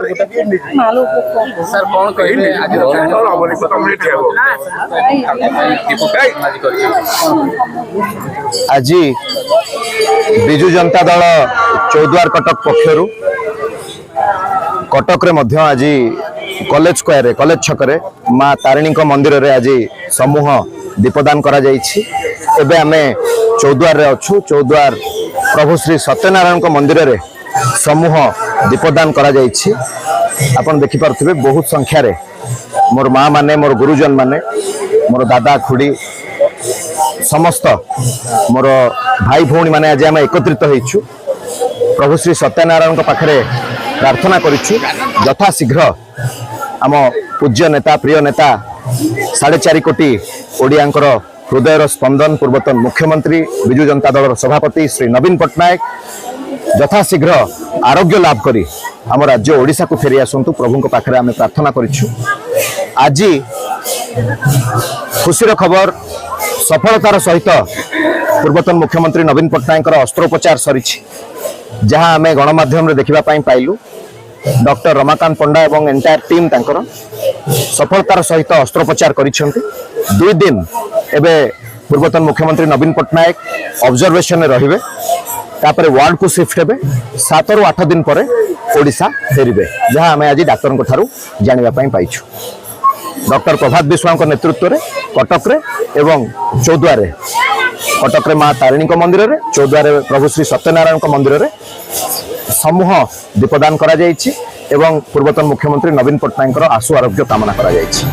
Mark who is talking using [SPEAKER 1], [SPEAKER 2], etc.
[SPEAKER 1] Sir कौन कहबे
[SPEAKER 2] आज विजु जनता दल चौद्वार कटक पक्षर कटक रे मध्य आज कॉलेज स्क्वायर कॉलेज छकरे माँ तारिणी मंदिर रे आज समूह दीपदान करा जायछि। एबे आमे चौद्वार रे अछु। चौद्वार प्रभु श्री सत्यनारायण मंदिर रे समूह दीपदान करा जायछि। आपण देखि पारथिबे बहुत संख्या रे मोर माँ माने मोर गुरुजन माने मोर दादा खुड़ी समस्त मोर भाई भौणी माने आज आम एकत्रित होइछु। प्रभु श्री सत्यनारायण पाखरे प्रार्थना करिछु यथाशीघ्र आम पूज्य नेता प्रिय नेता 4.5 कोटी ओडियांकर हृदयर स्पंदन पूर्वतन मुख्यमंत्री विजु जनता दल सभापति श्री नवीन पट्टनायक यथाशीघ्र आरोग्य लाभ करी आम राज्य ओडिशा को फेरी आसतु प्रभु पाखरे आम प्रार्थना करिछु। आज खुशीर खबर सफलतार सहित पूर्वतन मुख्यमंत्री नवीन पट्टनायक अस्त्रोपचार सरी जहाँ आम गणमाध्यम रे देखा पाइलु। डॉक्टर रमाकांत पंडा एवं एंटायर टीम तांकर सफलतार सहित अस्त्रोपचार करिसेंति। 2 दिन एबे पूर्वतन मुख्यमंत्री नवीन पट्टनायक ऑब्जर्वेशन रहिबे तापरे वार्ड को शिफ्ट हेबे 7 ରୁ 8 दिन पर ओडिशा फेरिबे जहाँ आम आज डाक्टर को ठारू जानिबा पई पाइछु। डॉक्टर प्रभात विश्वास नेतृत्व रे कटक रे एवं चौद्वार रे कटक रे माँ तारिणी मंदिर रे चौद्वार रे प्रभु श्री सत्यनारायण मंदिर रे समूह दीपदान करा जायछि एवं पूर्वतन मुख्यमंत्री नवीन पट्टनायक आशु आरोग्य कामना करा जायछि।